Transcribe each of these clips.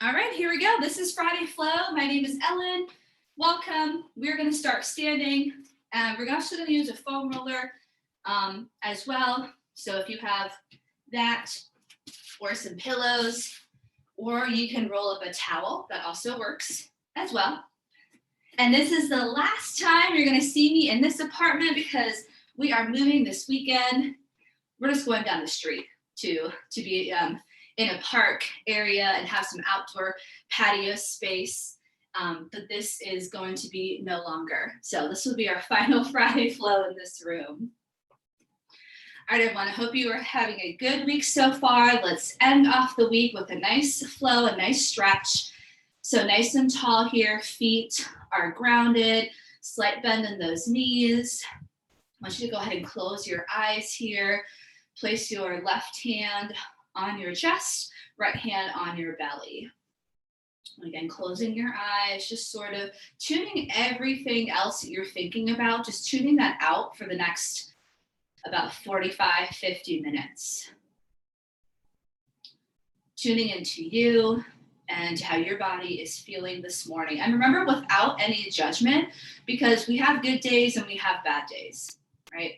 All right, here we go. This is Friday Flow. My name is Ellen. Welcome. We're going to start standing. We're also going to use a foam roller as well. So if you have that or some pillows, or you can roll up a towel, that also works as well. And this is the last time you're going to see me in this apartment because we are moving this weekend. We're just going down the street to be in a park area and have some outdoor patio space. But this is going to be no longer. So this will be our final Friday Flow in this room. All right, everyone, I hope you are having a good week so far. Let's end off the week with a nice flow, a nice stretch. So nice and tall here, feet are grounded, slight bend in those knees. I want you to go ahead and close your eyes here. Place your left hand on your chest, right hand on your belly. And again, closing your eyes, just sort of tuning everything else that you're thinking about, just tuning that out for the next about 45, 50 minutes. Tuning into you and how your body is feeling this morning. And remember, without any judgment, because we have good days and we have bad days, right?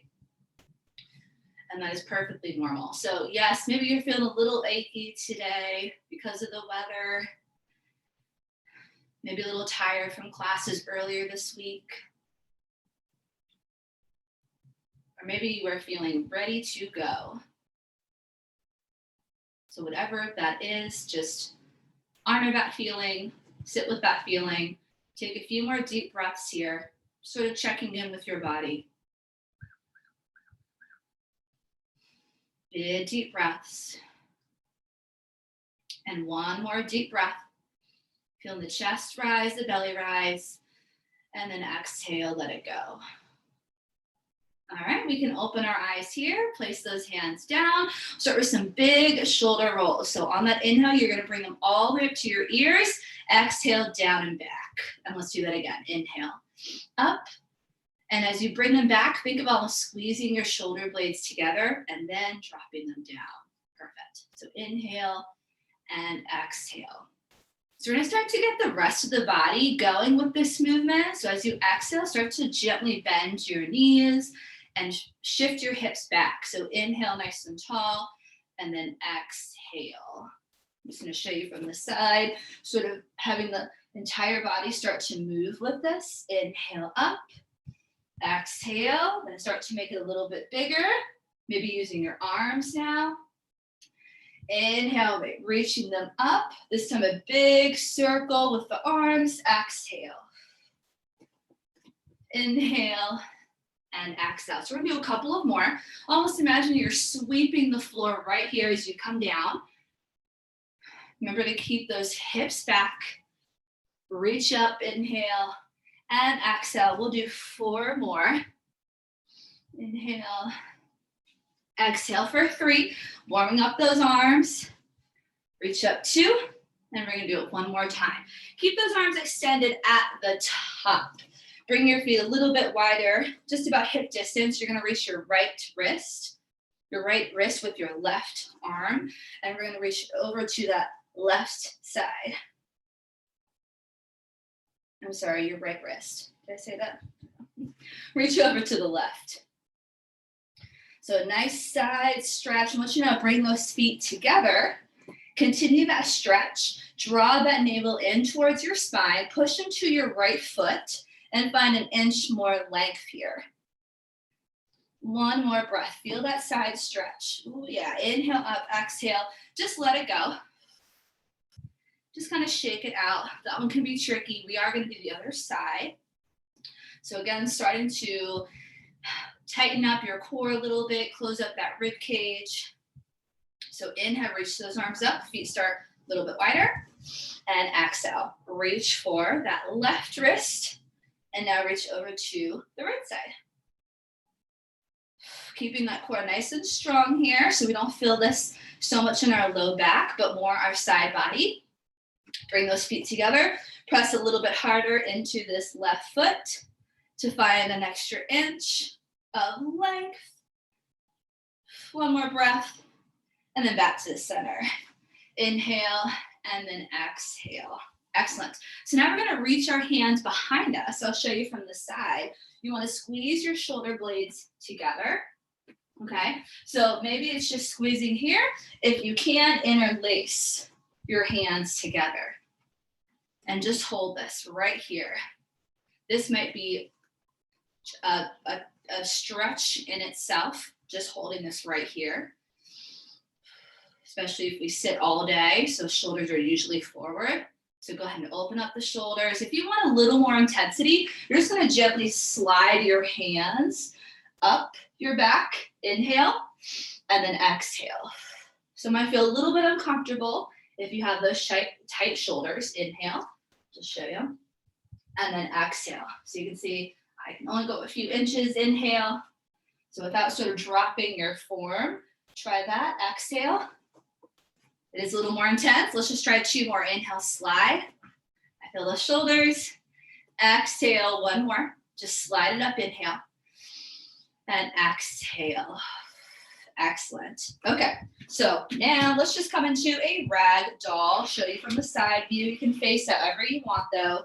And that is perfectly normal. So yes, maybe you're feeling a little achy today because of the weather. Maybe a little tired from classes earlier this week. Or maybe you are feeling ready to go. So whatever that is, just honor that feeling, sit with that feeling, take a few more deep breaths here, sort of checking in with your body. Big deep breaths. And one more deep breath. Feel the chest rise, the belly rise, and then exhale, let it go. All right, we can open our eyes here, place those hands down, start with some big shoulder rolls. So on that inhale, you're gonna bring them all the way up to your ears, exhale, down and back. And let's do that again. Inhale, up. And as you bring them back, think of almost squeezing your shoulder blades together and then dropping them down. Perfect. So inhale and exhale. So we're gonna start to get the rest of the body going with this movement. So as you exhale, start to gently bend your knees and shift your hips back. So inhale nice and tall, and then exhale. I'm just gonna show you from the side, sort of having the entire body start to move with this. Inhale up. Exhale, then start to make it a little bit bigger, maybe using your arms now. Inhale, reaching them up. This time a big circle with the arms. Exhale. Inhale and exhale. So we're gonna do a couple of more. Almost imagine you're sweeping the floor right here as you come down. Remember to keep those hips back. Reach up, inhale. And exhale, we'll do 4 more. Inhale, exhale for 3, warming up those arms. Reach up 2, and we're gonna do it 1 more time. Keep those arms extended at the top. Bring your feet a little bit wider, just about hip distance. You're gonna reach your right wrist with your left arm, and we're gonna reach over to that left side. I'm sorry, your right wrist. Did I say that? Reach over to the left. So a nice side stretch. I want you to bring those feet together. Continue that stretch. Draw that navel in towards your spine. Push into your right foot and find an inch more length here. 1 more breath. Feel that side stretch. Ooh, yeah. Inhale up, exhale. Just let it go. Just kind of shake it out. That one can be tricky. We are going to do the other side. So again, starting to tighten up your core a little bit, close up that rib cage. So inhale, reach those arms up, feet start a little bit wider. And exhale, reach for that left wrist. And now reach over to the right side. Keeping that core nice and strong here so we don't feel this so much in our low back, but more our side body. Bring those feet together, press a little bit harder into this left foot to find an extra inch of length. 1 more breath, and then back to the center. Inhale and then exhale. Excellent. So now we're going to reach our hands behind us. I'll show you from the side. You want to squeeze your shoulder blades together. Okay, so maybe it's just squeezing here. If you can, interlace your hands together and just hold this right here. This might be a stretch in itself, just holding this right here, especially if we sit all day. So shoulders are usually forward. So go ahead and open up the shoulders. If you want a little more intensity, you're just going to gently slide your hands up your back. Inhale, and then exhale. So it might feel a little bit uncomfortable if you have those tight shoulders. Inhale, just show you. And then exhale. So you can see I can only go a few inches. Inhale. So without sort of dropping your form, try that. Exhale. It is a little more intense. Let's just try 2 more. Inhale, slide. I feel the shoulders. Exhale, 1 more. Just slide it up. Inhale. And exhale. Excellent. Okay, so now let's just come into a rag doll. Show you from the side view. You can face however you want though.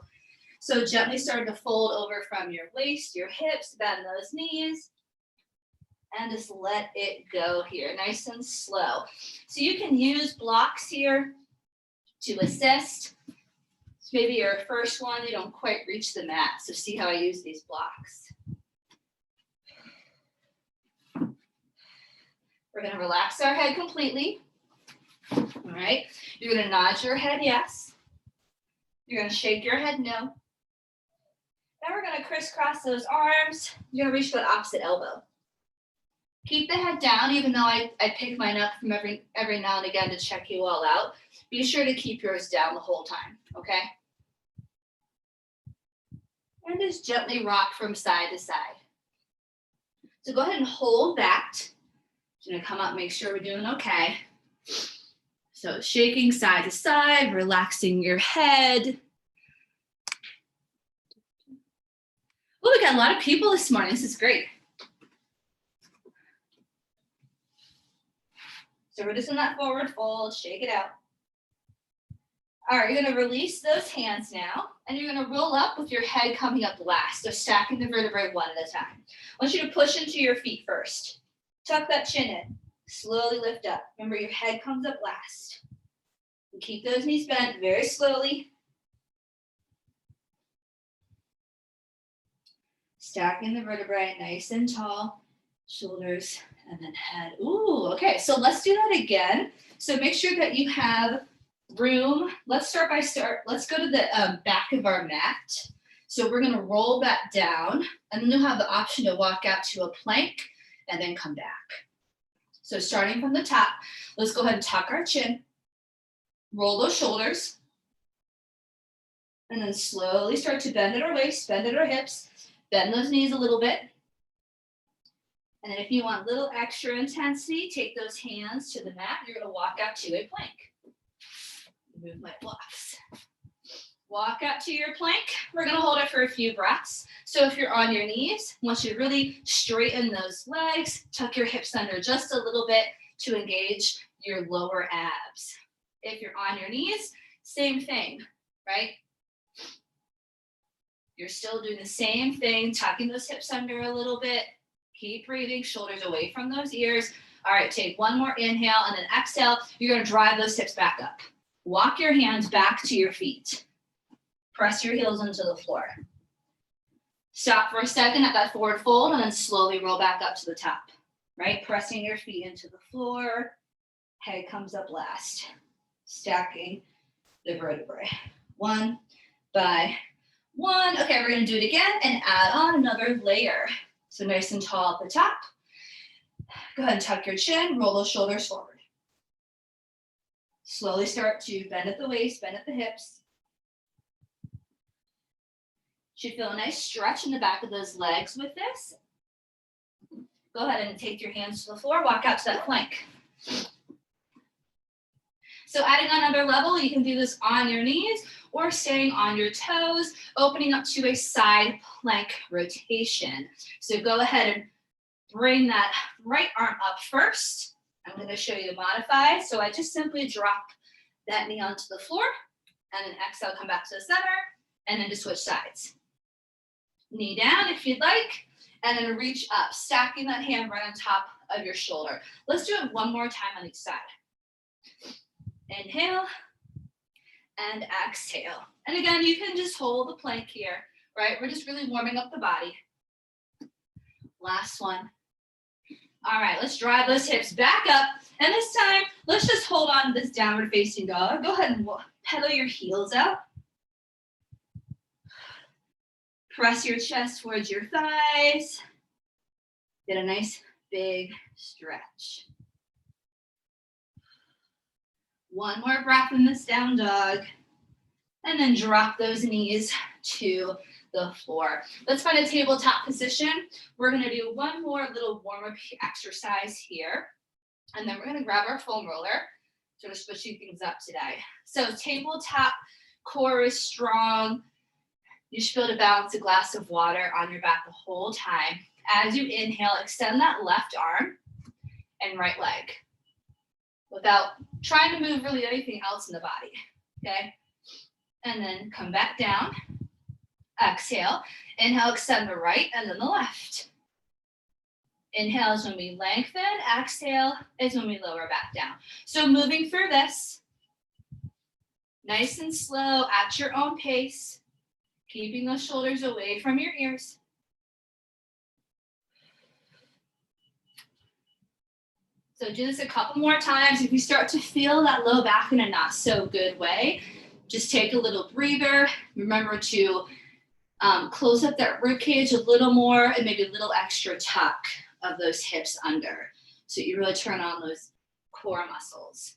So gently start to fold over from your waist, your hips, bend those knees, and just let it go here, nice and slow. So you can use blocks here to assist. So maybe your first one, you don't quite reach the mat. So see how I use these blocks. We're going to relax our head completely. All right. You're going to nod your head yes. You're going to shake your head no. Then we're going to crisscross those arms. You're going to reach for the opposite elbow. Keep the head down, even though I pick mine up from every now and again to check you all out. Be sure to keep yours down the whole time, okay? And just gently rock from side to side. So go ahead and hold that. I'm gonna come up, make sure we're doing okay. So shaking side to side, relaxing your head. Oh, we got a lot of people this morning. This is great. So we're just in that forward fold, shake it out. All right, you're gonna release those hands now, and you're gonna roll up with your head coming up last. So stacking the vertebrae one at a time. I want you to push into your feet first. Tuck that chin in, slowly lift up. Remember, your head comes up last. And keep those knees bent very slowly. Stacking the vertebrae nice and tall, shoulders, and then head. Ooh, okay, so let's do that again. So make sure that you have room. Let's go to the back of our mat. So we're gonna roll that down, and then you'll have the option to walk out to a plank and then come back. So starting from the top, let's go ahead and tuck our chin, roll those shoulders, and then slowly start to bend at our waist, bend at our hips, bend those knees a little bit. And then if you want a little extra intensity, take those hands to the mat. You're gonna walk out to a plank. Move my blocks. Walk out to your plank. We're gonna hold it for a few breaths. So if you're on your knees, I want you to really straighten those legs, tuck your hips under just a little bit to engage your lower abs. If you're on your knees, same thing, right? You're still doing the same thing, tucking those hips under a little bit. Keep breathing, shoulders away from those ears. All right, take one more inhale and then exhale. You're gonna drive those hips back up. Walk your hands back to your feet. Press your heels into the floor. Stop for a second at that forward fold and then slowly roll back up to the top, right? Pressing your feet into the floor. Head comes up last. Stacking the vertebrae. One by one. Okay, we're gonna do it again and add on another layer. So nice and tall at the top. Go ahead and tuck your chin, roll those shoulders forward. Slowly start to bend at the waist, bend at the hips. Should feel a nice stretch in the back of those legs with this. Go ahead and take your hands to the floor, walk out to that plank. So adding another level, you can do this on your knees or staying on your toes, opening up to a side plank rotation. So go ahead and bring that right arm up first. I'm going to show you the modified. So I just simply drop that knee onto the floor, and then exhale, come back to the center, and then to switch sides. Knee down if you'd like, and then reach up, stacking that hand right on top of your shoulder. Let's do it one more time on each side. Inhale and exhale. And again, you can just hold the plank here, right? We're just really warming up the body. Last one. All right, let's drive those hips back up. And this time, let's just hold on to this downward facing dog. Go ahead and pedal your heels out. Press your chest towards your thighs. Get a nice big stretch. One more breath in this down dog. And then drop those knees to the floor. Let's find a tabletop position. We're gonna do one more little warm-up exercise here. And then we're gonna grab our foam roller, sort of switching things up today. So tabletop, core is strong. You should be able to balance a glass of water on your back the whole time. As you inhale, extend that left arm and right leg without trying to move really anything else in the body, okay? And then come back down. Exhale. Inhale, extend the right and then the left. Inhale is when we lengthen. Exhale is when we lower back down. So moving through this, nice and slow at your own pace, keeping those shoulders away from your ears. So do this a couple more times. If you start to feel that low back in a not so good way, just take a little breather. Remember to close up that rib cage a little more and maybe a little extra tuck of those hips under. So you really turn on those core muscles.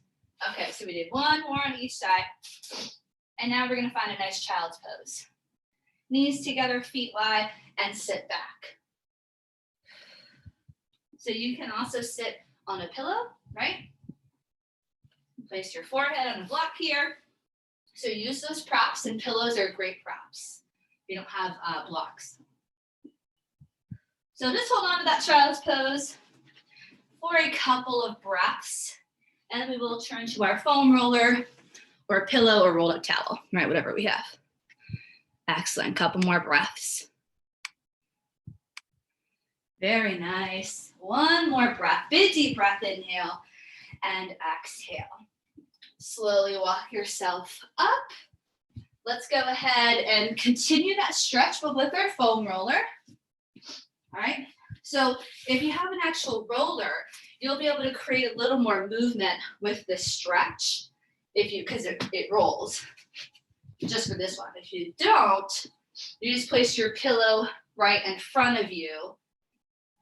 Okay, so we did one more on each side. And now we're gonna find a nice child's pose. Knees together, feet wide, and sit back. So you can also sit on a pillow, right? Place your forehead on a block here. So use those props, and pillows are great props if you don't have blocks. So just hold on to that child's pose for a couple of breaths, and then we will turn to our foam roller or pillow or rolled up towel, right? Whatever we have. Excellent, couple more breaths. Very nice. One more breath, big deep breath, inhale and exhale. Slowly walk yourself up. Let's go ahead and continue that stretch, but with our foam roller. All right, so if you have an actual roller, you'll be able to create a little more movement with the stretch because it rolls, just for this one. If you don't, you just place your pillow right in front of you,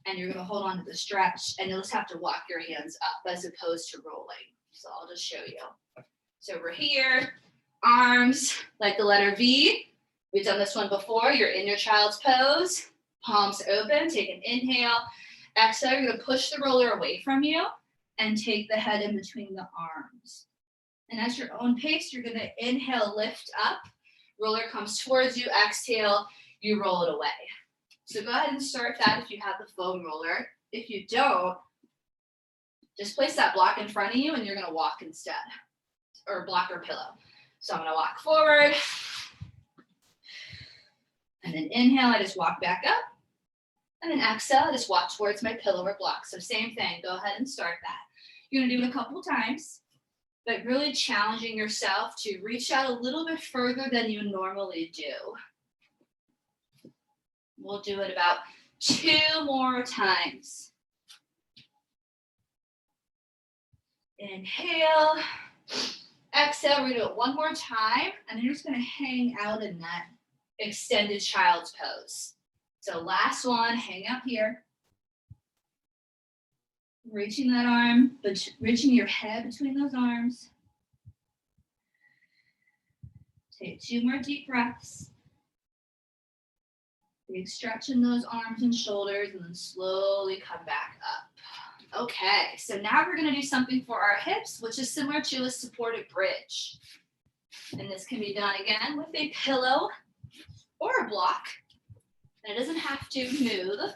and you're gonna hold on to the stretch, and you'll just have to walk your hands up as opposed to rolling. So I'll just show you. So we're here, arms like the letter V. We've done this one before. You're in your child's pose, palms open, take an inhale. Exhale, you're gonna push the roller away from you and take the head in between the arms. And at your own pace, you're gonna inhale, lift up, roller comes towards you, exhale, you roll it away. So go ahead and start that if you have the foam roller. If you don't, just place that block in front of you and you're gonna walk instead, or block or pillow. So I'm gonna walk forward, and then inhale, I just walk back up, and then exhale, I just walk towards my pillow or block. So same thing, go ahead and start that. You're gonna do it a couple times, but really challenging yourself to reach out a little bit further than you normally do. We'll do it about 2 more times. Inhale, exhale, we're gonna do it one more time, and then you're just gonna hang out in that extended child's pose. So last one, hang out here. Reaching that arm, but reaching your head between those arms. Take 2 more deep breaths. Big stretch in those arms and shoulders, and then slowly come back up. Okay, so now we're gonna do something for our hips, which is similar to a supported bridge. And this can be done again with a pillow or a block. And it doesn't have to move.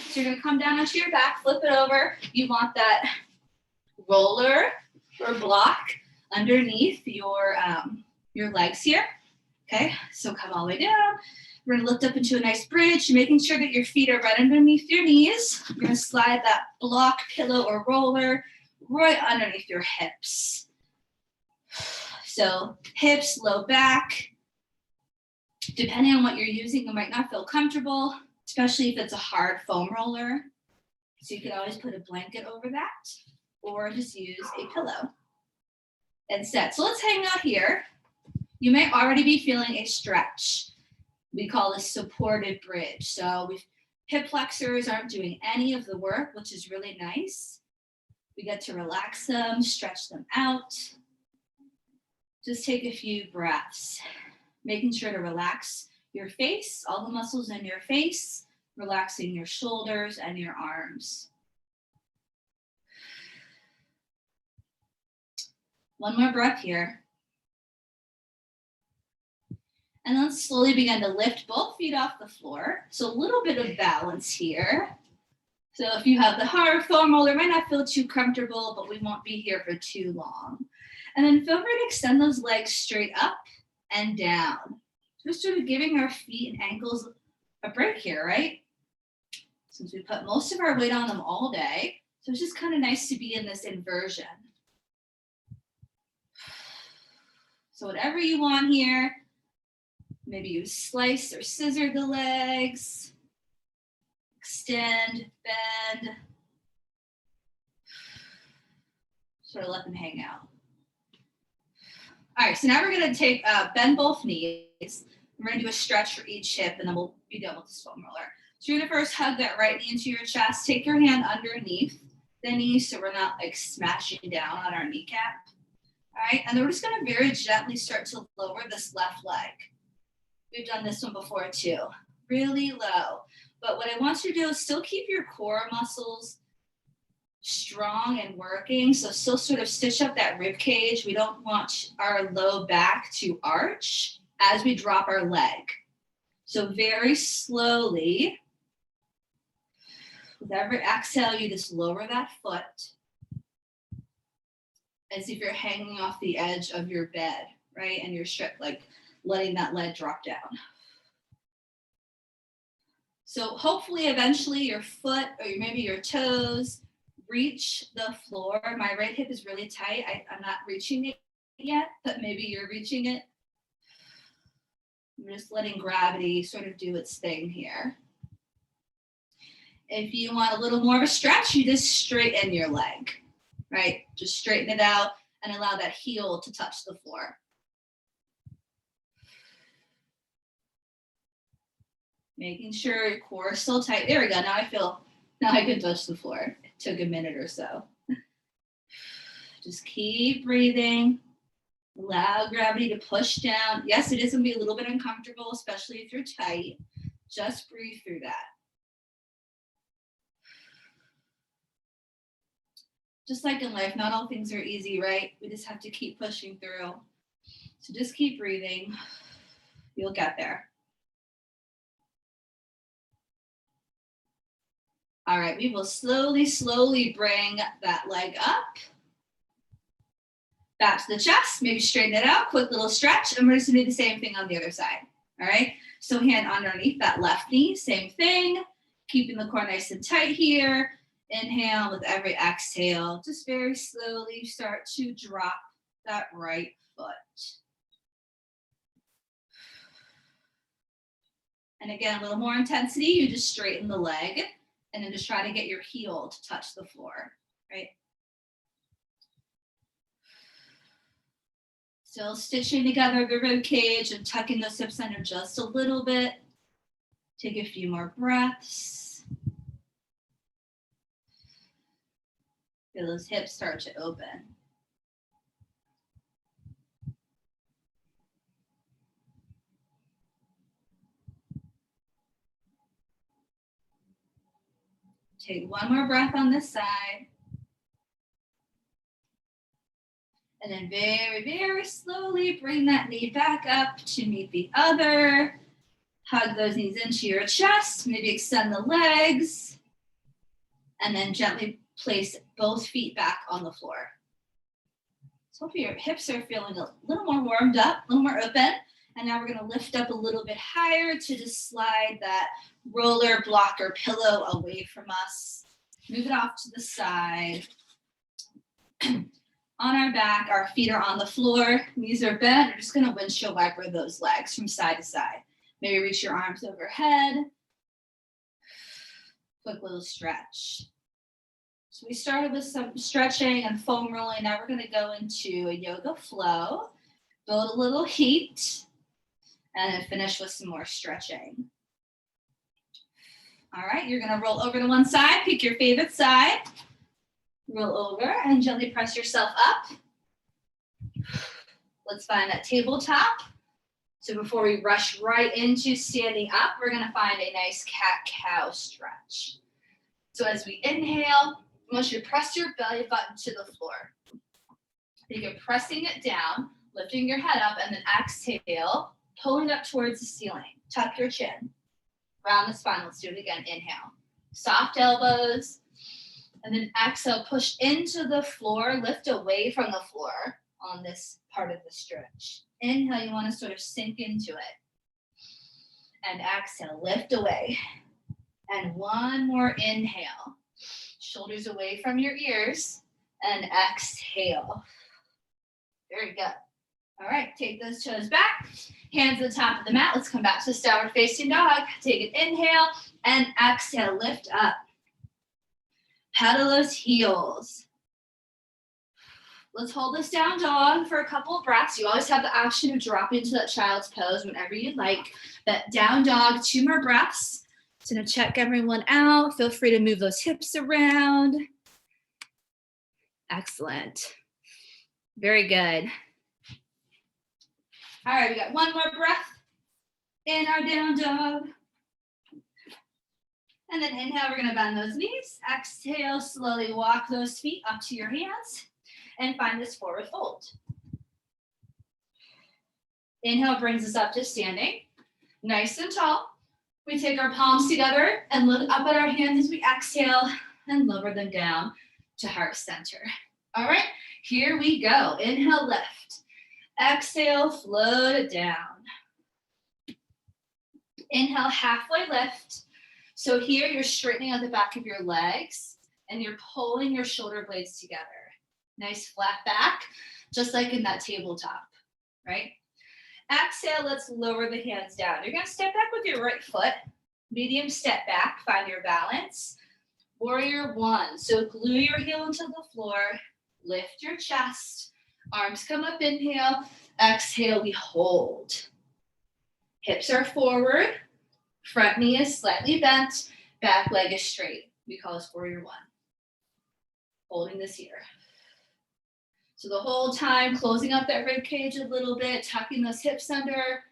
So you're gonna come down onto your back, flip it over. You want that roller or block underneath your legs here. Okay, so come all the way down. We're gonna lift up into a nice bridge, making sure that your feet are right underneath your knees. You're gonna slide that block, pillow, or roller right underneath your hips. So hips, low back. Depending on what you're using, you might not feel comfortable, especially if it's a hard foam roller. So you could always put a blanket over that or just use a pillow instead. So let's hang out here. You may already be feeling a stretch. We call this supported bridge. So hip flexors aren't doing any of the work, which is really nice. We get to relax them, stretch them out. Just take a few breaths, making sure to relax your face, all the muscles in your face, relaxing your shoulders and your arms. One more breath here. And then slowly begin to lift both feet off the floor. So a little bit of balance here. So if you have the hard foam roller, it might not feel too comfortable, but we won't be here for too long. And then feel free to extend those legs straight up and down. Just sort of giving our feet and ankles a break here, right? Since we put most of our weight on them all day. So it's just kind of nice to be in this inversion. So whatever you want here, maybe you slice or scissor the legs, extend, bend, sort of let them hang out. All right, so now we're gonna bend both knees. We're gonna do a stretch for each hip and then we'll be done with this foam roller. So you're gonna first hug that right knee into your chest, take your hand underneath the knee so we're not like smashing down on our kneecap. All right, and then we're just gonna very gently start to lower this left leg. We've done this one before too, really low. But what I want you to do is still keep your core muscles strong and working. So still sort of stitch up that rib cage. We don't want our low back to arch as we drop our leg. So very slowly, with every exhale, you just lower that foot as if you're hanging off the edge of your bed, right? And you're stripped, like letting that leg drop down. So hopefully eventually your foot or maybe your toes reach the floor. My right hip is really tight. I'm not reaching it yet, but maybe you're reaching it. I'm just letting gravity sort of do its thing here. If you want a little more of a stretch, you just straighten your leg, right? Just straighten it out and allow that heel to touch the floor. Making sure your core is still tight. There we go. Now I can touch the floor. It took a minute or so. Just keep breathing. Allow gravity to push down. Yes, it is going to be a little bit uncomfortable, especially if you're tight. Just breathe through that. Just like in life, not all things are easy, right? We just have to keep pushing through. So just keep breathing. You'll get there. All right, we will slowly bring that leg up. Back to the chest, maybe straighten it out, quick little stretch, and we're just gonna do the same thing on the other side, all right? So hand underneath that left knee, same thing, keeping the core nice and tight here. Inhale with every exhale, just very slowly start to drop that right foot. And again, a little more intensity, you just straighten the leg and then just try to get your heel to touch the floor, right? Still stitching together the rib cage and tucking those hips under just a little bit. Take a few more breaths. Feel those hips start to open. Take one more breath on this side. And then very slowly bring that knee back up to meet the other. Hug those knees into your chest, maybe extend the legs, and then gently place both feet back on the floor. So hopefully your hips are feeling a little more warmed up, a little more open. And now we're gonna lift up a little bit higher to just slide that roller blocker pillow away from us. Move it off to the side. On our back, our feet are on the floor, knees are bent. We're just gonna windshield wiper those legs from side to side. Maybe reach your arms overhead. Quick little stretch. So we started with some stretching and foam rolling. Now we're gonna go into a yoga flow, build a little heat, and then finish with some more stretching. All right, you're gonna roll over to one side, pick your favorite side, roll over and gently press yourself up. Let's find that tabletop. So before we rush right into standing up, we're gonna find a nice cat-cow stretch. So as we inhale, I want you to press your belly button to the floor. You're pressing it down, lifting your head up, and then exhale, pulling up towards the ceiling. Tuck your chin. Round the spine. Let's do it again. Inhale. Soft elbows. And then exhale, push into the floor, lift away from the floor on this part of the stretch. Inhale, you want to sort of sink into it. And exhale, lift away. And one more inhale. Shoulders away from your ears. And exhale. Very good. All right, take those toes back. Hands at the top of the mat. Let's come back to downward facing dog. Take an inhale and exhale, lift up. Pedal those heels. Let's hold this down dog for a couple of breaths. You always have the option of dropping into that child's pose whenever you'd like. That down dog, 2 more breaths. Just gonna check everyone out. Feel free to move those hips around. Excellent. Very good. All right, we got one more breath in our down dog. And then inhale, we're gonna bend those knees. Exhale, slowly walk those feet up to your hands and find this forward fold. Inhale brings us up to standing, nice and tall. We take our palms together and look up at our hands as we exhale and lower them down to heart center. All right, here we go. Inhale, lift. Exhale, float it down. Inhale, halfway lift. So here you're straightening out the back of your legs and you're pulling your shoulder blades together. Nice flat back, just like in that tabletop, right? Exhale, let's lower the hands down. You're gonna step back with your right foot, medium step back, find your balance. Warrior 1, so glue your heel into the floor, lift your chest, arms come up, inhale, exhale, we hold. Hips are forward, front knee is slightly bent, back leg is straight. We call this Warrior 1. Holding this here. So the whole time, closing up that rib cage a little bit, tucking those hips under.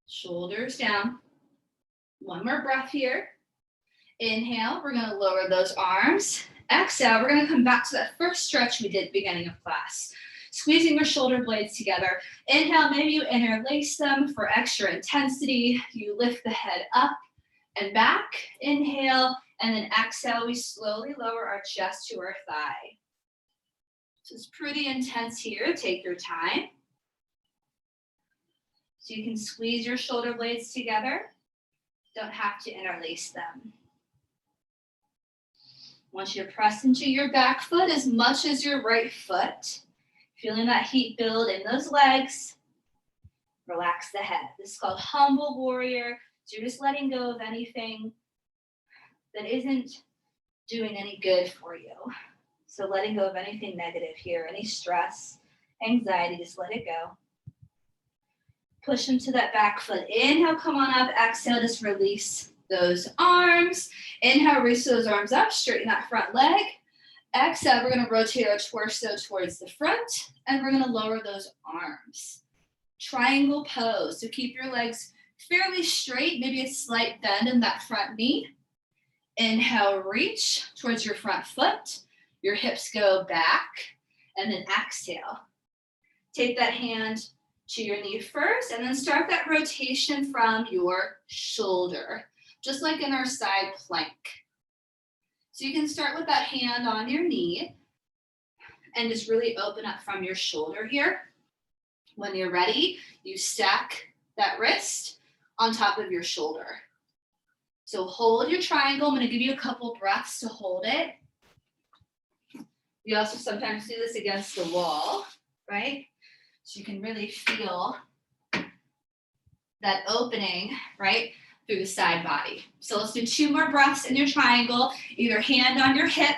Shoulders down. One more breath here. Inhale, we're gonna lower those arms. Exhale, we're gonna come back to that first stretch we did at the beginning of class. Squeezing your shoulder blades together. Inhale, maybe you interlace them for extra intensity. You lift the head up and back. Inhale, and then exhale, we slowly lower our chest to our thigh. So it's pretty intense here. Take your time. So you can squeeze your shoulder blades together. Don't have to interlace them. I want you to press into your back foot as much as your right foot. Feeling that heat build in those legs. Relax the head. This is called humble warrior. So you're just letting go of anything that isn't doing any good for you. So letting go of anything negative here, any stress, anxiety, just let it go. Push into that back foot. Inhale, come on up. Exhale, just release those arms. Inhale, reach those arms up, straighten that front leg. Exhale, we're gonna rotate our torso towards the front and we're gonna lower those arms. Triangle pose, so keep your legs fairly straight, maybe a slight bend in that front knee. Inhale, reach towards your front foot. Your hips go back and then exhale. Take that hand to your knee first and then start that rotation from your shoulder, just like in our side plank. So you can start with that hand on your knee and just really open up from your shoulder here. When you're ready, you stack that wrist on top of your shoulder. So hold your triangle. I'm going to give you a couple breaths to hold it. You also sometimes do this against the wall, right? So you can really feel that opening, right, through the side body. So let's do 2 more breaths in your triangle, either hand on your hip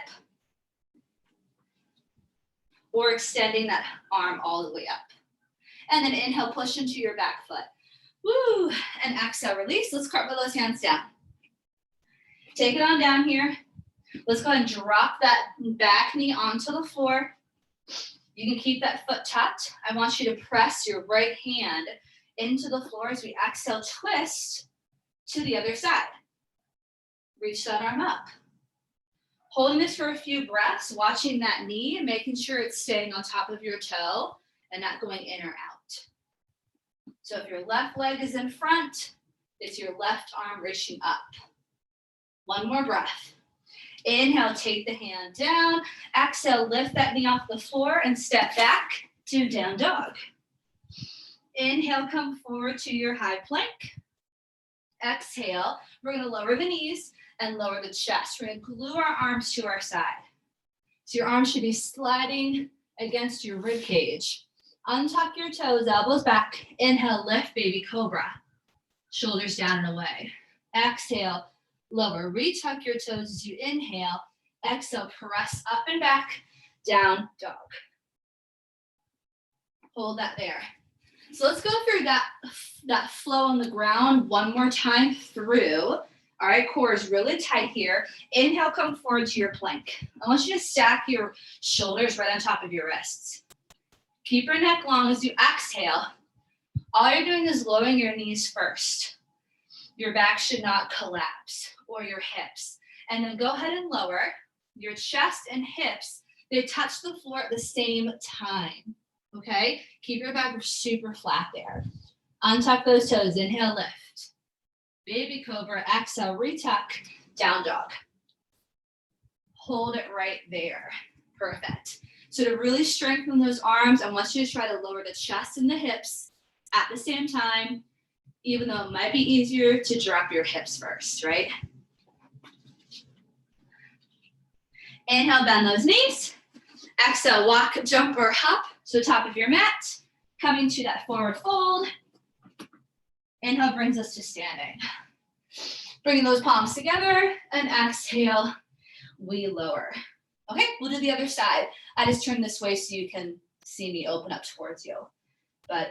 or extending that arm all the way up. And then inhale, push into your back foot. Woo, and exhale, release. Let's cartwheel those hands down. Take it on down here. Let's go ahead and drop that back knee onto the floor. You can keep that foot tucked. I want you to press your right hand into the floor as we exhale, twist to the other side. Reach that arm up. Holding this for a few breaths, watching that knee, making sure it's staying on top of your toe and not going in or out. So if your left leg is in front, it's your left arm reaching up. 1 more breath. Inhale, take the hand down. Exhale, lift that knee off the floor and step back to down dog. Inhale, come forward to your high plank. Exhale, we're going to lower the knees and lower the chest. We're going to glue our arms to our side. So your arms should be sliding against your rib cage. Untuck your toes, elbows back. Inhale, lift, baby cobra. Shoulders down and away. Exhale, lower. Retuck your toes as you inhale. Exhale, press up and back, down dog. Hold that there. So let's go through that flow on the ground 1 more time through. All right, core is really tight here. Inhale, come forward to your plank. I want you to stack your shoulders right on top of your wrists. Keep your neck long as you exhale. All you're doing is lowering your knees first. Your back should not collapse, or your hips. And then go ahead and lower your chest and hips. They touch the floor at the same time. Okay? Keep your back super flat there. Untuck those toes. Inhale, lift. Baby cobra. Exhale, retuck. Down dog. Hold it right there. Perfect. So to really strengthen those arms, I want you to try to lower the chest and the hips at the same time, even though it might be easier to drop your hips first, right? Inhale, bend those knees. Exhale, walk, jump, or hop. So top of your mat, coming to that forward fold. Inhale brings us to standing. Bringing those palms together, and exhale, we lower. Okay, we'll do the other side. I just turn this way so you can see me open up towards you. But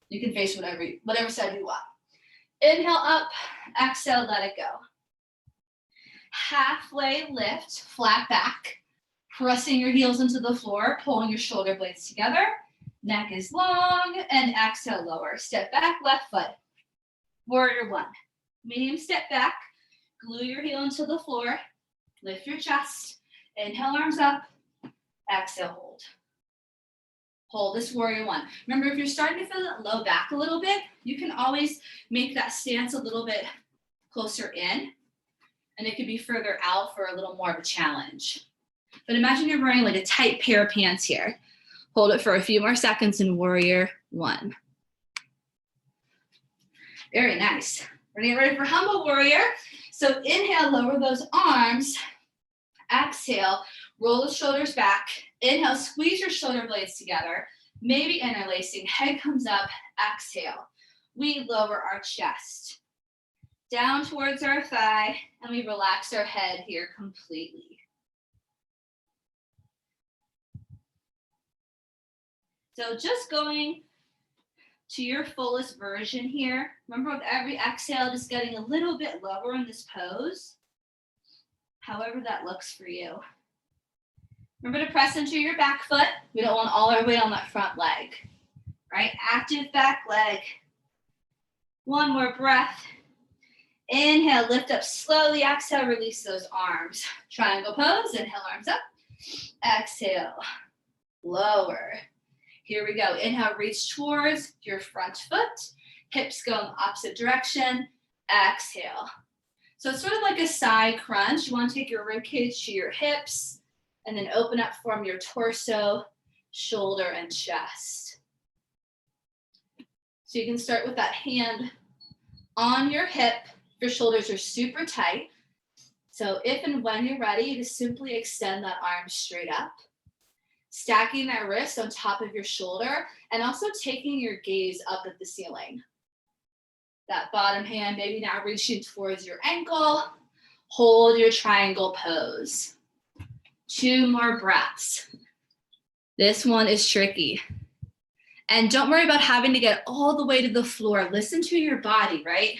you can face whatever side you want. Inhale up, exhale, let it go. Halfway lift, flat back. Pressing your heels into the floor, pulling your shoulder blades together. Neck is long, and exhale, lower. Step back, left foot. Warrior 1. Medium step back. Glue your heel into the floor. Lift your chest. Inhale, arms up. Exhale, hold. Hold this warrior 1. Remember, if you're starting to feel that low back a little bit, you can always make that stance a little bit closer in, and it could be further out for a little more of a challenge. But imagine you're wearing like a tight pair of pants here. Hold it for a few more seconds in warrior 1. Very nice. We're gonna get ready for humble warrior. So inhale, lower those arms. Exhale, roll the shoulders back. Inhale, squeeze your shoulder blades together. Maybe interlacing, head comes up, exhale. We lower our chest down towards our thigh, and we relax our head here completely. So just going to your fullest version here. Remember, with every exhale, just getting a little bit lower in this pose, however that looks for you. Remember to press into your back foot. We don't want all our weight on that front leg, right? Active back leg. 1 more breath. Inhale, lift up slowly. Exhale, release those arms. Triangle pose. Inhale, arms up. Exhale, lower. Here we go. Inhale, reach towards your front foot. Hips go in the opposite direction. Exhale. So it's sort of like a side crunch. You want to take your rib cage to your hips And then open up from your torso, shoulder, and chest. So you can start with that hand on your hip. Your shoulders are super tight. So if and when you're ready, just simply extend that arm straight up. Stacking that wrist on top of your shoulder and also taking your gaze up at the ceiling. That bottom hand maybe now reaching towards your ankle. Hold your triangle pose. 2 more breaths. This one is tricky. And don't worry about having to get all the way to the floor. Listen to your body, right?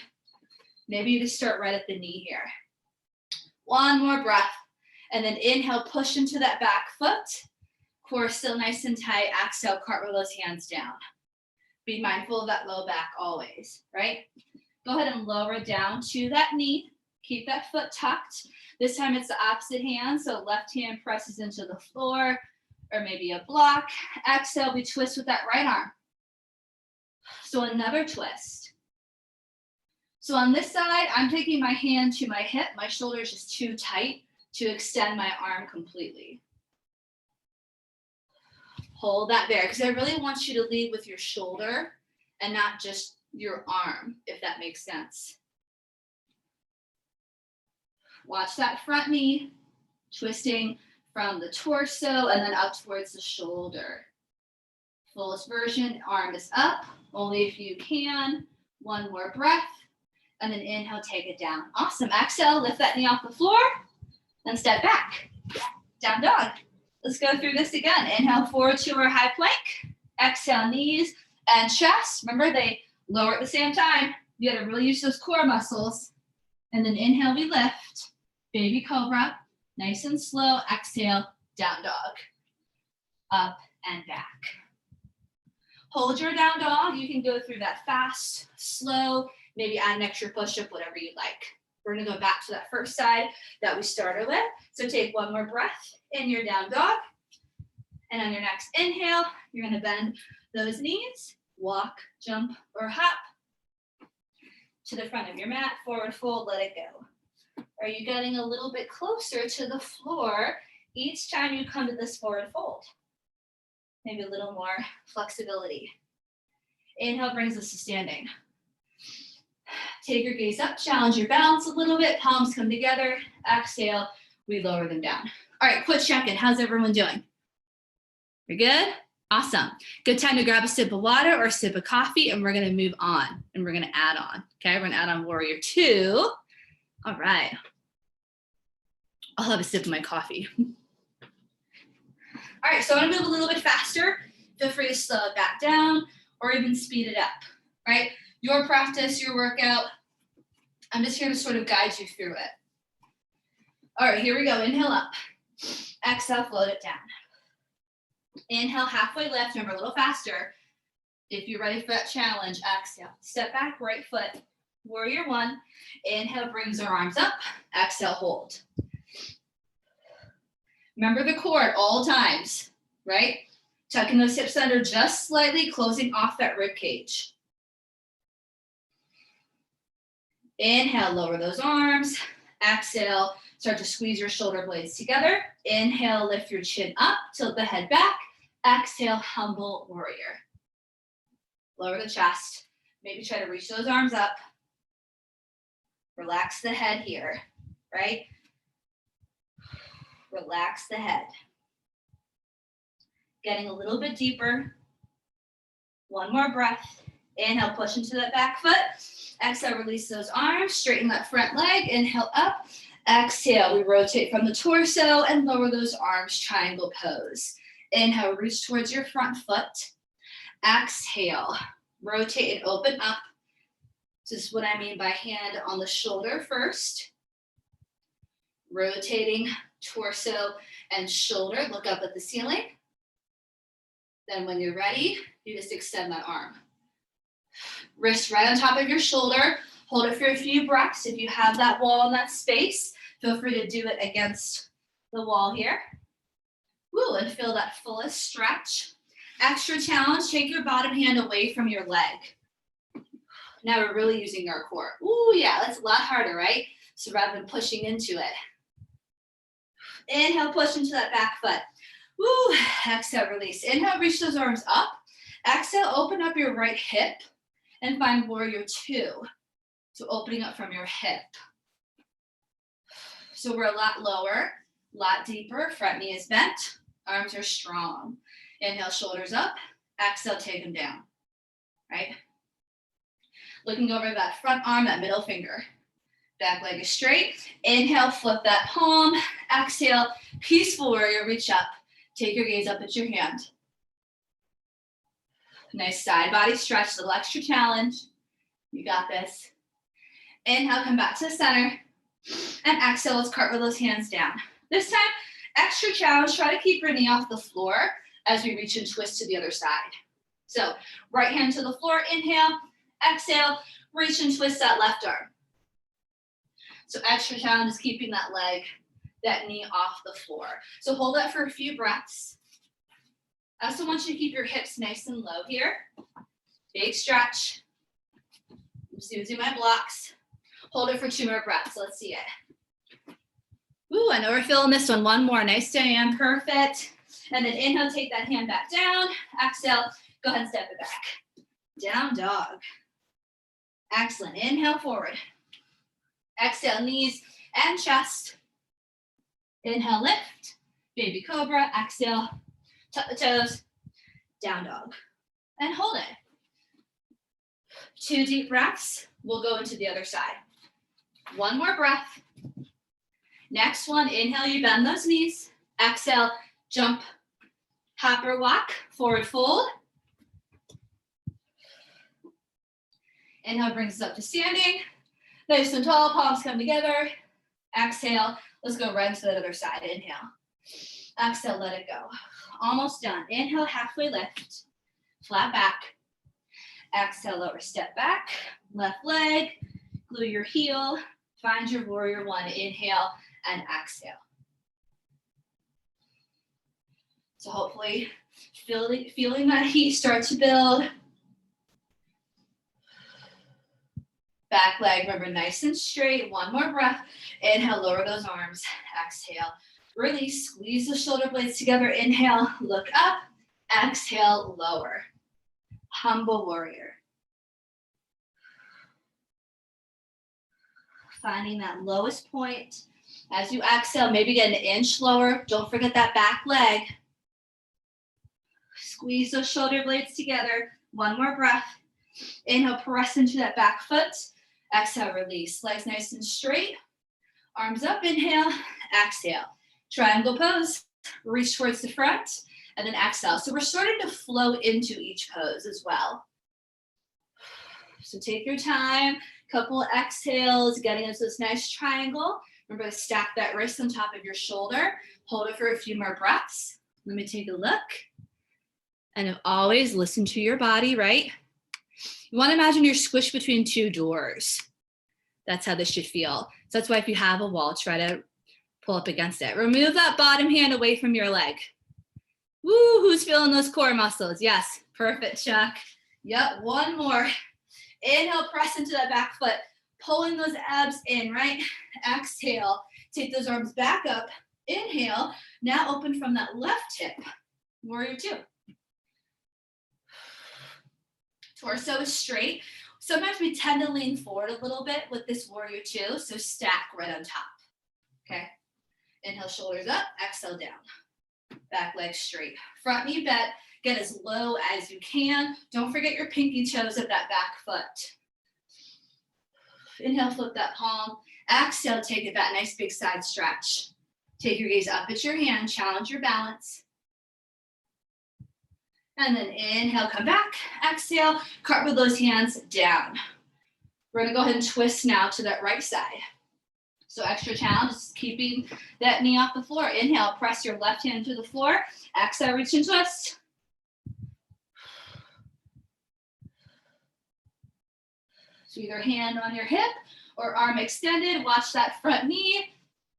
Maybe you just start right at the knee here. 1 more breath. And then inhale, push into that back foot. Core still nice and tight. Exhale, cartwheel those hands down. Be mindful of that low back always, right? Go ahead and lower down to that knee. Keep that foot tucked. This time it's the opposite hand, so left hand presses into the floor or maybe a block. Exhale, we twist with that right arm. So another twist. So on this side, I'm taking my hand to my hip. My shoulder is just too tight to extend my arm completely. Hold that there, because I really want you to lead with your shoulder and not just your arm, if that makes sense. Watch that front knee, twisting from the torso and then up towards the shoulder. Fullest version, arm is up, only if you can. 1 more breath, and then inhale, take it down. Awesome, exhale, lift that knee off the floor, then step back, down dog. Let's go through this again. Inhale, forward to our high plank. Exhale, knees and chest. Remember, they lower at the same time. You gotta really use those core muscles. And then inhale, we lift. Baby cobra, nice and slow. Exhale, down dog. Up and back. Hold your down dog. You can go through that fast, slow, maybe add an extra push-up, whatever you like. We're gonna go back to that first side that we started with. So take 1 more breath in your down dog. And on your next inhale, you're gonna bend those knees, walk, jump, or hop to the front of your mat, forward fold, let it go. Are you getting a little bit closer to the floor each time you come to this forward fold? Maybe a little more flexibility. Inhale brings us to standing. Take your gaze up, challenge your balance a little bit, palms come together. Exhale, we lower them down. All right, quick check-in. How's everyone doing? We're good? Awesome. Good time to grab a sip of water or a sip of coffee, and we're gonna move on, and we're gonna add on, okay? We're gonna add on warrior 2. All right. I'll have a sip of my coffee. All right, so I'm gonna move a little bit faster. Feel free to slow it back down or even speed it up, right? Your practice, your workout. I'm just here to sort of guide you through it. All right, here we go. Inhale up. Exhale, float it down. Inhale, halfway lift. Remember, a little faster. If you're ready for that challenge, exhale. Step back, right foot. Warrior 1. Inhale, brings our arms up. Exhale, hold. Remember the core at all times, right? Tucking those hips under just slightly, closing off that rib cage. Inhale, lower those arms. Exhale, start to squeeze your shoulder blades together. Inhale, lift your chin up, tilt the head back. Exhale, humble warrior. Lower the chest. Maybe try to reach those arms up. Relax the head here, right? Relax the head. Getting a little bit deeper. 1 more breath. Inhale, push into that back foot. Exhale, release those arms, straighten that front leg. Inhale up. Exhale, we rotate from the torso and lower those arms, triangle pose. Inhale, reach towards your front foot. Exhale, rotate and open up. This is what I mean by hand on the shoulder first. Rotating torso and shoulder, look up at the ceiling. Then when you're ready, you just extend that arm. Wrist right on top of your shoulder. Hold it for a few breaths. If you have that wall and that space, feel free to do it against the wall here. Woo, and feel that fullest stretch. Extra challenge, take your bottom hand away from your leg. Now we're really using our core. Ooh, yeah, that's a lot harder, right? So rather than pushing into it. Inhale, push into that back foot. Woo, exhale, release. Inhale, reach those arms up. Exhale, open up your right hip and find warrior two. So opening up from your hip. So we're a lot lower, a lot deeper. Front knee is bent, arms are strong. Inhale, shoulders up. Exhale, take them down, right? Looking over that front arm, that middle finger. Back leg is straight. Inhale, flip that palm. Exhale, peaceful warrior, reach up. Take your gaze up at your hand. Nice side body stretch, little extra challenge. You got this. Inhale, come back to the center. And exhale, let's cartwheel those hands down. This time, extra challenge, try to keep your knee off the floor as we reach and twist to the other side. So right hand to the floor, inhale, exhale, reach and twist that left arm. So extra challenge is keeping that leg, that knee off the floor. So hold that for a few breaths. I also want you to keep your hips nice and low here. Big stretch. I'm just using my blocks. Hold it for 2 more breaths. Let's see it. Ooh, I know we're feeling this one. One more. Nice, Diane. Perfect. And then inhale, take that hand back down. Exhale, go ahead and step it back. Down dog. Excellent. Inhale, forward. Exhale, knees and chest. Inhale, lift. Baby cobra. Exhale, tuck the toes. Down dog. And hold it. 2 deep breaths. We'll go into the other side. 1 more breath. Next one, inhale, you bend those knees. Exhale, jump, hop or walk, forward fold. Inhale brings us up to standing. Nice and tall, palms come together. Exhale, let's go right into the other side. Inhale. Exhale, let it go. Almost done. Inhale, halfway lift. Flat back. Exhale, lower step back. Left leg, glue your heel. Find your warrior one. Inhale and exhale. So hopefully feeling that heat start to build. Back leg, remember, nice and straight. 1 more breath. Inhale, lower those arms. Exhale, release, squeeze the shoulder blades together. Inhale, look up. Exhale, lower. Humble warrior. Finding that lowest point. As you exhale, maybe get an inch lower. Don't forget that back leg. Squeeze those shoulder blades together. 1 more breath. Inhale, press into that back foot. Exhale, release. Legs nice and straight. Arms up, inhale, exhale. Triangle pose. Reach towards the front, and then exhale. So we're starting to flow into each pose as well. So take your time. Couple exhales, getting into this nice triangle. Remember to stack that wrist on top of your shoulder. Hold it for a few more breaths. Let me take a look. And always listen to your body, right? You want to imagine you're squished between 2 doors. That's how this should feel. So that's why if you have a wall, try to pull up against it. Remove that bottom hand away from your leg. Woo, who's feeling those core muscles? Yes, perfect, Chuck. Yep, 1 more. Inhale, press into that back foot. Pulling those abs in, right? Exhale, take those arms back up. Inhale, now open from that left hip. Warrior 2. Torso is straight. Sometimes we tend to lean forward a little bit with this warrior 2, so stack right on top, okay? Inhale, shoulders up, exhale down. Back leg straight. Front knee bent, get as low as you can. Don't forget your pinky toes of that back foot. Inhale, flip that palm. Exhale, take it back, nice big side stretch. Take your gaze up at your hand, challenge your balance. And then inhale, come back. Exhale, cartwheel those hands down. We're gonna go ahead and twist now to that right side. So extra challenge is keeping that knee off the floor. Inhale, press your left hand to the floor. Exhale, reach and twist. So either hand on your hip or arm extended. Watch that front knee.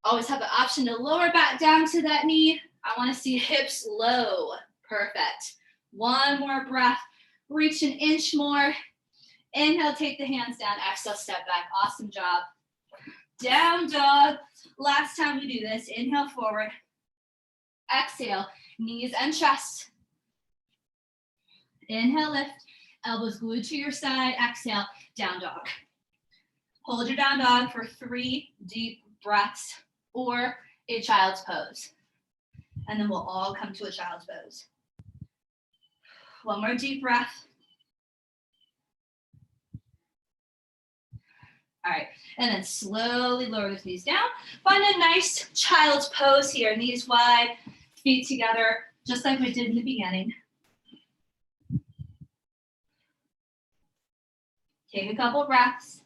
Always have the option to lower back down to that knee. I wanna see hips low. Perfect. 1 more breath. Reach an inch more. Inhale, take the hands down. Exhale, step back. Awesome job. down dog. Last time we do this, inhale forward, exhale, knees and chest. Inhale, lift, elbows glued to your side, exhale, down dog. Hold your down dog for 3 deep breaths or a child's pose. And then we'll all come to a child's pose. One more deep breath. All right, and then slowly lower the knees down. Find a nice child's pose here, knees wide, feet together, just like we did in the beginning. Take a couple breaths.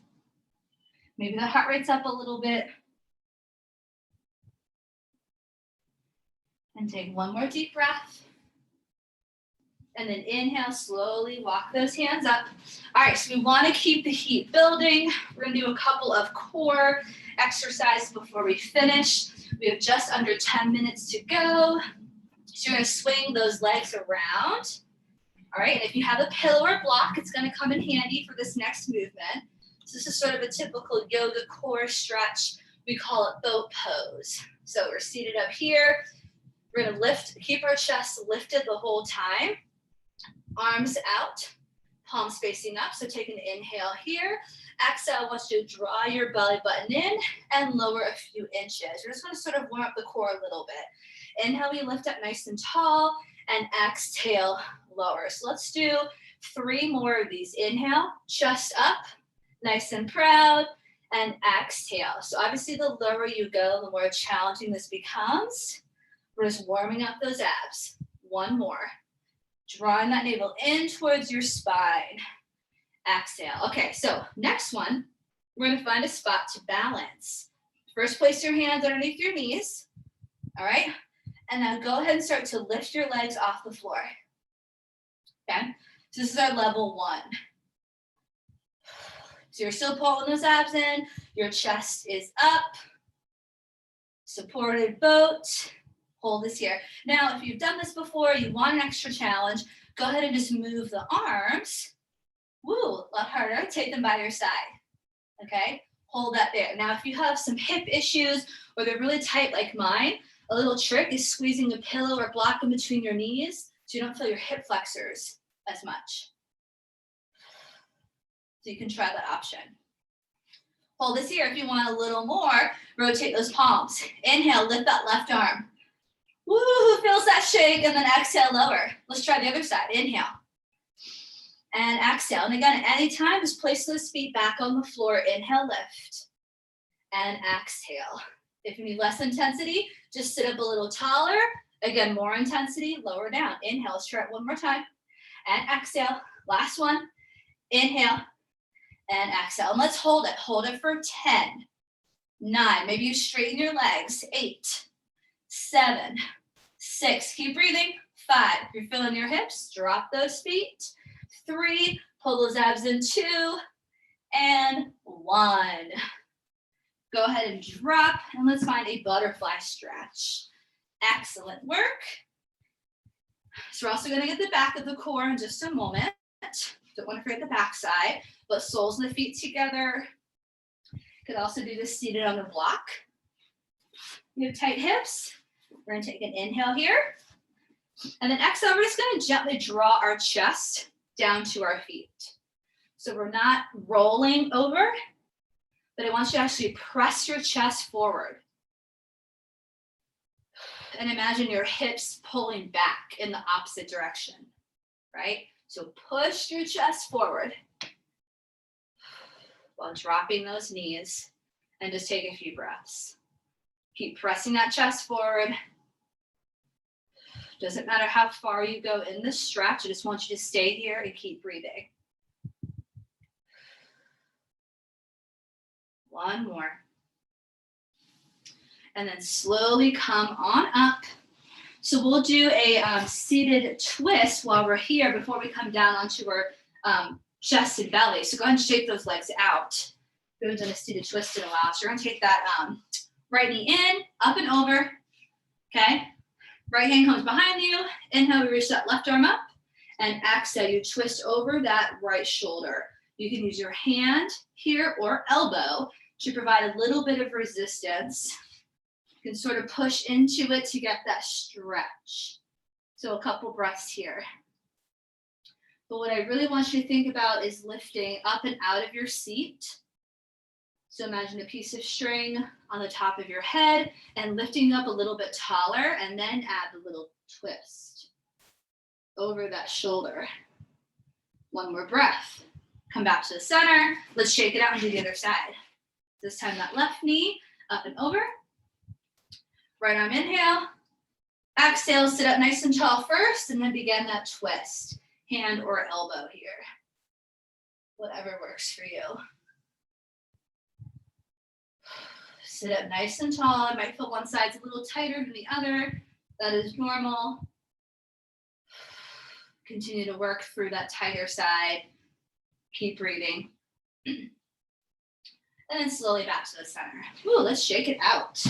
Maybe the heart rate's up a little bit. And take one more deep breath. And then inhale, slowly walk those hands up. All right, so we want to keep the heat building. We're going to do a couple of core exercises before we finish. We have just under 10 minutes to go. So you're going to swing those legs around. All right, and if you have a pillow or block, it's going to come in handy for this next movement. So this is sort of a typical yoga core stretch. We call it boat pose. So we're seated up here. We're going to lift, keep our chest lifted the whole time. Arms out, palms facing up. So take an inhale here. Exhale, I want you to draw your belly button in and lower a few inches. You're just going to sort of warm up the core a little bit. Inhale, we lift up nice and tall, and exhale, lower. So let's do 3 more of these. Inhale, chest up, nice and proud, and exhale. So obviously the lower you go, the more challenging this becomes. We're just warming up those abs. 1 more. Drawing that navel in towards your spine. Exhale. Okay, so next one, we're going to find a spot to balance. First, place your hands underneath your knees. All right? And now go ahead and start to lift your legs off the floor. Okay? So this is our level 1. So you're still pulling those abs in. Your chest is up. Supported boat. Hold this here. Now, if you've done this before, you want an extra challenge, go ahead and just move the arms. Woo, a lot harder. Take them by your side. Okay? Hold that there. Now, if you have some hip issues or they're really tight like mine, a little trick is squeezing a pillow or block in between your knees so you don't feel your hip flexors as much. So you can try that option. Hold this here. If you want a little more, rotate those palms. Inhale, lift that left arm. Woo, who feels that shake? And then exhale, lower. Let's try the other side. Inhale. And exhale. And again, anytime, just place those feet back on the floor. Inhale, lift. And exhale. If you need less intensity, just sit up a little taller. Again, more intensity, lower down. Inhale, let's try it one more time. And exhale. Last one. Inhale. And exhale. And let's hold it. Hold it for 10, 9. Maybe you straighten your legs. 8, 7, 6. Keep breathing. 5. If you're feeling your hips, drop those feet. 3. Pull those abs in. 2 and 1. Go ahead and drop, and let's find a butterfly stretch. Excellent work. So we're also going to get the back of the core in just a moment. Don't want to forget the back side, but soles of the feet together. Could also do this seated on the block. You have tight hips. We're going to take an inhale here. And then exhale, we're just going to gently draw our chest down to our feet. So we're not rolling over, but I want you to actually press your chest forward. And imagine your hips pulling back in the opposite direction, right? So push your chest forward while dropping those knees, and just take a few breaths. Keep pressing that chest forward. Doesn't matter how far you go in this stretch, I just want you to stay here and keep breathing. One more. And then slowly come on up. So we'll do a seated twist while we're here before we come down onto our chest and belly. So go ahead and shake those legs out. We haven't done a seated twist in a while. So you're gonna take that right knee in, up and over, okay? Right hand comes behind you. Inhale, we reach that left arm up. And exhale, you twist over that right shoulder. You can use your hand here or elbow to provide a little bit of resistance. You can sort of push into it to get that stretch. So a couple breaths here. But what I really want you to think about is lifting up and out of your seat. So imagine a piece of string on the top of your head and lifting up a little bit taller, and then add a little twist over that shoulder. One more breath. Come back to the center. Let's shake it out and do the other side. This time that left knee up and over. Right arm inhale. Exhale, sit up nice and tall first, and then begin that twist. Hand or elbow here. Whatever works for you. Sit up nice and tall. I might feel one side's a little tighter than the other. That is normal. Continue to work through that tighter side. Keep breathing. And then slowly back to the center. Ooh, let's shake it out.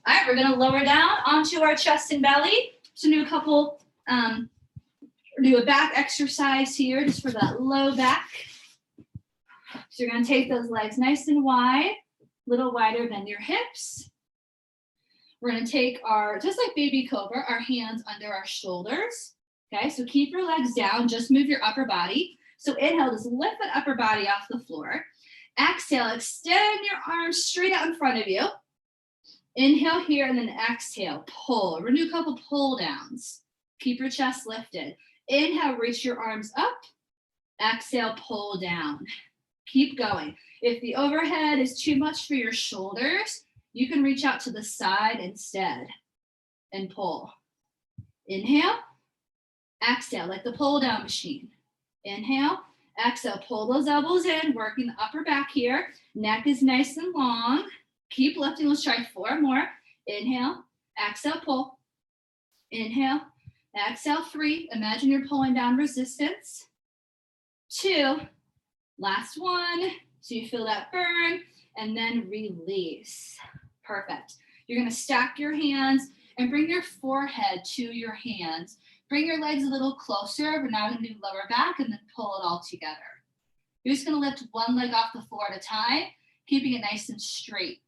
All right, we're gonna lower down onto our chest and belly. So do a couple, do a back exercise here just for that low back. So you're gonna take those legs nice and wide, a little wider than your hips. We're gonna take our, just like baby cobra, our hands under our shoulders. Okay, so keep your legs down, just move your upper body. So inhale, just lift that upper body off the floor. Exhale, extend your arms straight out in front of you. Inhale here, and then exhale, pull. We're gonna do a couple pull downs. Keep your chest lifted. Inhale, reach your arms up. Exhale, pull down. Keep going. If the overhead is too much for your shoulders, you can reach out to the side instead and pull. Inhale, exhale, like the pull down machine. Inhale, exhale, pull those elbows in, working the upper back here. Neck is nice and long. Keep lifting. Let's try 4 more. Inhale, exhale, pull. Inhale, exhale, 3. Imagine you're pulling down resistance. 2, last 1. So you feel that burn, and then release. Perfect. You're gonna stack your hands and bring your forehead to your hands. Bring your legs a little closer. We're now gonna do lower back and then pull it all together. You're just gonna lift one leg off the floor at a time, keeping it nice and straight.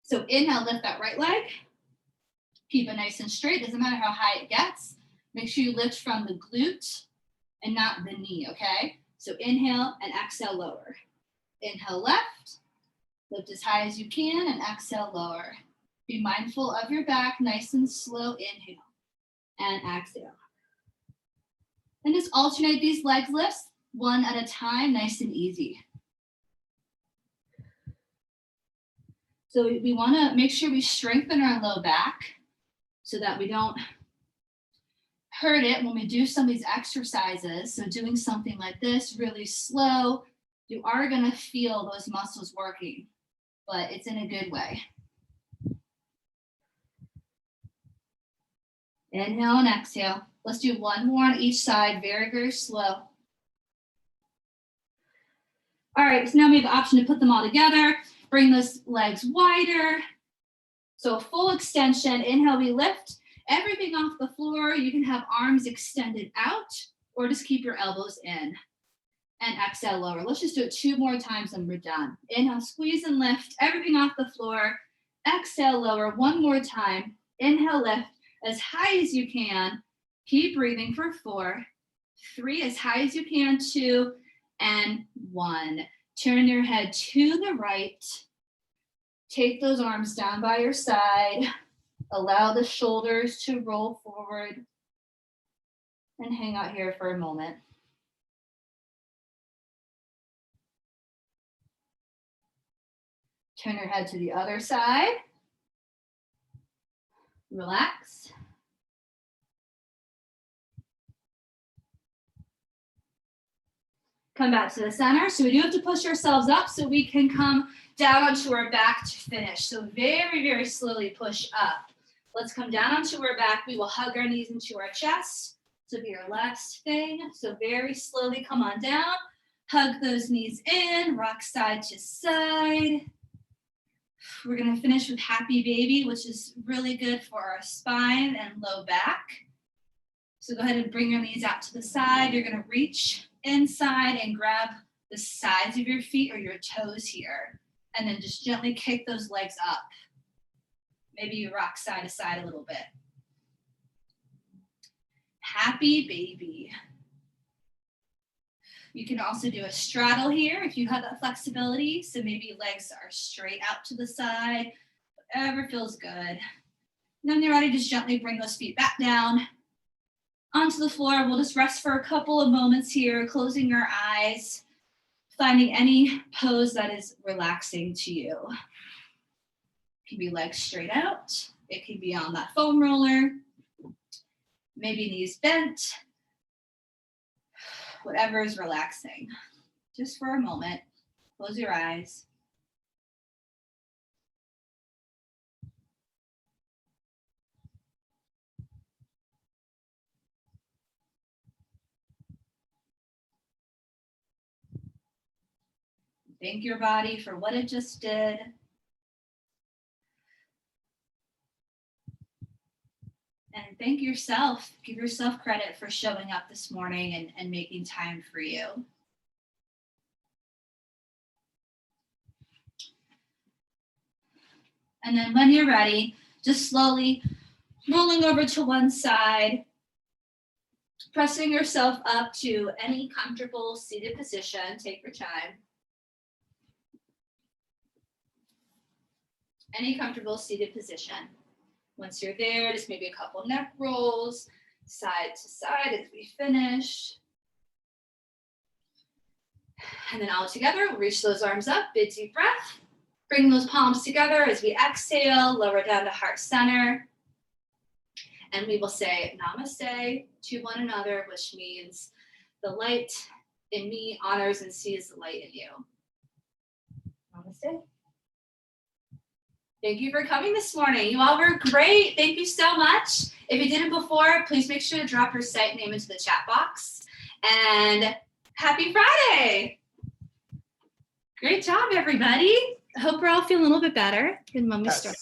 So inhale, lift that right leg. Keep it nice and straight. Doesn't matter how high it gets. Make sure you lift from the glute and not the knee, okay? So inhale and exhale, lower. Inhale, left. Lift as high as you can and exhale, lower. Be mindful of your back, nice and slow. Inhale and exhale. And just alternate these leg lifts one at a time, nice and easy. So we wanna make sure we strengthen our low back so that we don't hurt it when we do some of these exercises. So doing something like this really slow, you are gonna feel those muscles working, but it's in a good way. Inhale and exhale. Let's do 1 more on each side, very, very slow. All right, so now we have the option to put them all together. Bring those legs wider. So full extension. Inhale, we lift everything off the floor. You can have arms extended out or just keep your elbows in. And exhale, lower. Let's just do it 2 more times and we're done. Inhale, squeeze and lift everything off the floor. Exhale, lower. 1 more time. Inhale, lift as high as you can. Keep breathing for 4, 3, as high as you can, 2, and 1. Turn your head to the right. Take those arms down by your side. Allow the shoulders to roll forward. And hang out here for a moment. Turn your head to the other side. Relax. Come back to the center. So we do have to push ourselves up so we can come down onto our back to finish. So very, very slowly push up. Let's come down onto our back. We will hug our knees into our chest. So be our last thing. So very slowly come on down. Hug those knees in, rock side to side. We're gonna finish with happy baby, which is really good for our spine and low back. So go ahead and bring your knees out to the side. You're gonna reach inside and grab the sides of your feet or your toes here. And then just gently kick those legs up. Maybe you rock side to side a little bit. Happy baby. You can also do a straddle here if you have that flexibility. So maybe legs are straight out to the side, whatever feels good. And then you're ready, just gently bring those feet back down onto the floor. We'll just rest for a couple of moments here, closing your eyes, finding any pose that is relaxing to you. It can be legs straight out. It can be on that foam roller. Maybe knees bent. Whatever is relaxing. Just for a moment, close your eyes. Thank your body for what it just did. And thank yourself. Give yourself credit for showing up this morning and making time for you. And then when you're ready, just slowly rolling over to one side, pressing yourself up to any comfortable seated position. Take your time. Any comfortable seated position. Once you're there, just maybe a couple neck rolls, side to side as we finish. And then all together, we'll reach those arms up, big deep breath. Bring those palms together as we exhale, lower down to heart center. And we will say namaste to one another, which means the light in me honors and sees the light in you. Namaste. Thank you for coming this morning. You all were great. Thank you so much. If you did it before, please make sure to drop your site name into the chat box. And happy Friday. Great job, everybody. I hope we're all feeling a little bit better. Can mommy start?